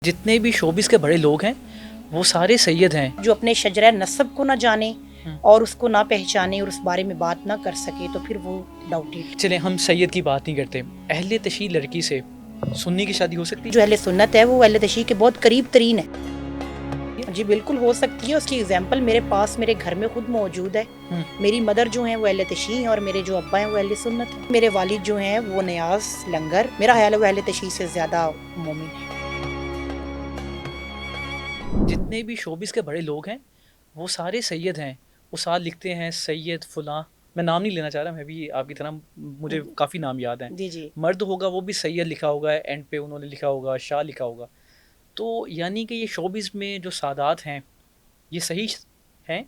जितने भी शोबिस के बड़े लोग हैं वो सारे सैयद हैं। जो अपने शजरा नसब को ना जाने और उसको ना पहचाने और उस बारे में बात ना कर सके तो फिर वो डाउटेड। चले हम सैयद की बात नहीं करते, अहले तशी लड़की से सुन्नी की शादी हो सकती है? जो अहले सुन्नत है वो अहले तशी के बहुत करीब तरीन है। जी बिल्कुल हो सकती है। उसकी एग्जाम्पल मेरे पास मेरे घर में खुद मौजूद है। मेरी मदर जो है वो अहले तशी हैं और मेरे जो अब्बा हैं वो अहले सुन्नत हैं। मेरे वालिद जो हैं वो नियाज लंगर, मेरा ख्याल है वो अहले तशी से ज़्यादा मोमिन है। जितने भी शोबिस के बड़े लोग हैं वो सारे सैयद हैं। वो साथ लिखते हैं सैयद फलां, मैं नाम नहीं लेना चाह रहा, मैं भी आपकी तरह मुझे काफ़ी नाम याद हैं। जी जी मर्द होगा वो भी सैयद लिखा होगा, एंड पे उन्होंने लिखा होगा शाह लिखा होगा। तो यानी कि ये शोबिस में जो सादात हैं ये सही हैं।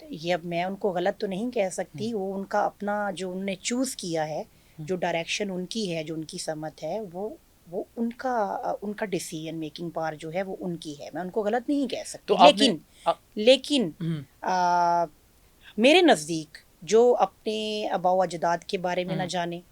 ये अब मैं उनको गलत तो नहीं कह सकती। वो उनका अपना जो उन्होंने चूज़ किया है, जो डायरेक्शन उनकी है, जो उनकी समत है, वो उनका डिसीजन मेकिंग पावर जो है वो उनकी है। मैं उनको गलत नहीं कह सकती। तो लेकिन मेरे नज़दीक जो अपने आबाओ अजदाद के बारे में ना जाने,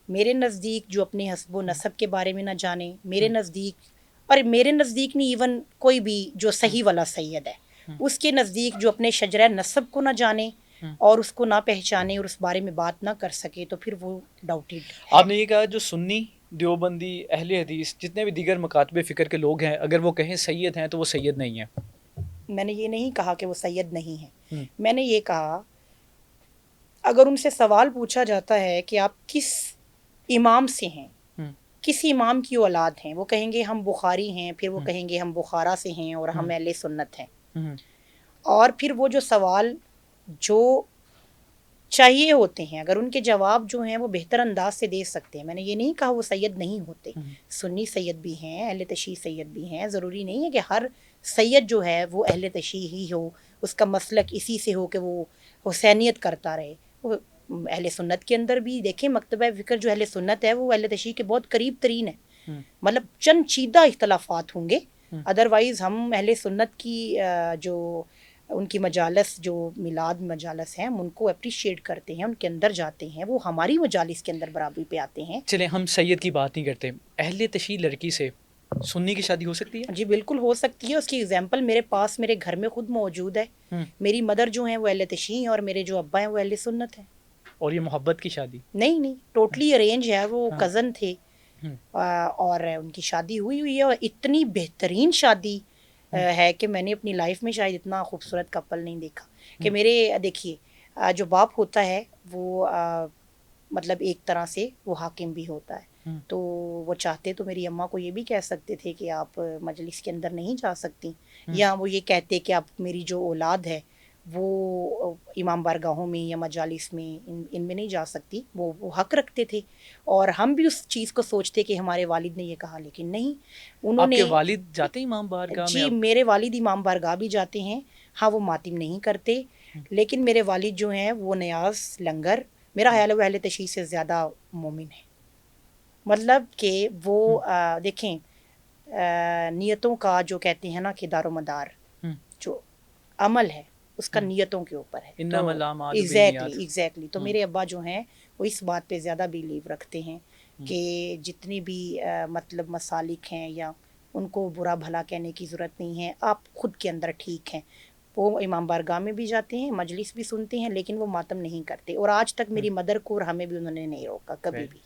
मेरे नज़दीक जो अपने हस्बो नसब के बारे में ना जाने, मेरे नज़दीक नहीं, इवन कोई भी जो सही वाला सैयद है उसके नज़दीक जो अपने शजरा नसब को ना जाने और उसको ना पहचाने और उस बारे में बात ना कर सके तो फिर वो डाउटेड है। आपने ये कहा जो सुन्नी देवबंदी अहले हदीस जितने भी दीगर मकातबे फ़िक्र के लोग हैं अगर वो कहें सैयद हैं तो वो सैयद नहीं हैं। मैंने ये नहीं कहा कि वो सैयद नहीं है। मैंने ये कहा अगर उनसे सवाल पूछा जाता है कि आप किस इमाम से हैं, किस इमाम की औलाद हैं, वो कहेंगे हम बुखारी हैं, फिर वो कहेंगे हम बुखारा से हैं और हम अहले सुन्नत हैं। और फिर वो जो सवाल जो चाहिए होते हैं अगर उनके जवाब जो हैं वो बेहतर अंदाज से दे सकते हैं, मैंने ये नहीं कहा वो सैयद नहीं होते। सुन्नी सैयद भी हैं, अहले तशी सैयद भी हैं। ज़रूरी नहीं है कि हर सैयद जो है वो अहले तशी ही हो, उसका मसलक इसी से हो कि वो हुसैनियत करता रहे। वो अहले सुन्नत के अंदर भी देखें, मकतबा फ़िक्र जो अहले सुन्नत है वो अहले तशी के बहुत करीब तरीन है। मतलब चंद चीदा इख्तलाफात होंगे, अदरवाइज़ हम अहले सुन्नत की जो उनकी मजालस जो मिलाद मजालस हैं हम उनको अप्रिशिएट करते हैं, उनके अंदर जाते हैं, वो हमारी मजालिस के अंदर बराबरी पे आते हैं। चलें हम सैयद की बात नहीं करते, अहले तशी लड़की से सुन्नी की शादी हो सकती है? जी बिल्कुल हो सकती है। उसकी एग्जाम्पल मेरे पास मेरे घर में खुद मौजूद है। मेरी मदर जो हैं वो अहले तशी हैं और मेरे जो अब्बा हैं वो अहले सुन्नत हैं। और ये मोहब्बत की शादी नहीं, टोटली अरेंज है। वो कज़न थे और उनकी शादी हुई है और इतनी बेहतरीन शादी है कि मैंने अपनी लाइफ में शायद इतना खूबसूरत कपल नहीं देखा। कि मेरे देखिए जो बाप होता है वो मतलब एक तरह से वो हाकिम भी होता है। तो वो चाहते तो मेरी अम्मा को ये भी कह सकते थे कि आप मजलिस के अंदर नहीं जा सकती, या वो ये कहते कि आप मेरी जो औलाद है वो इमाम बारगाहों में या मजालिस में इनमें नहीं जा सकती। वो हक रखते थे और हम भी उस चीज़ को सोचते कि हमारे वालिद ने ये कहा, लेकिन नहीं, उन्होंने। आपके वालिद जाते हैं इमाम बारगाह में? जी मेरे वालिद इमाम बारगाह भी जाते हैं। हाँ वो मातिम नहीं करते, लेकिन मेरे वालिद जो हैं वो नियाज लंगर, मेरा ख्याल है वो अहले तशी से ज़्यादा मोमिन है। मतलब कि वो देखें नियतों का जो कहते हैं ना कि दारोमदार जो अमल है उसका नियतों के ऊपर है। तो एग्जैक्टली तो मेरे अब्बा जो हैं वो इस बात पे ज़्यादा बिलीव रखते हैं कि जितनी भी मतलब मसालिक हैं या उनको बुरा भला कहने की ज़रूरत नहीं है, आप खुद के अंदर ठीक हैं। वो इमाम बारगाह में भी जाते हैं, मजलिस भी सुनते हैं, लेकिन वो मातम नहीं करते। और आज तक मेरी मदर को और हमें भी उन्होंने नहीं रोका कभी भी।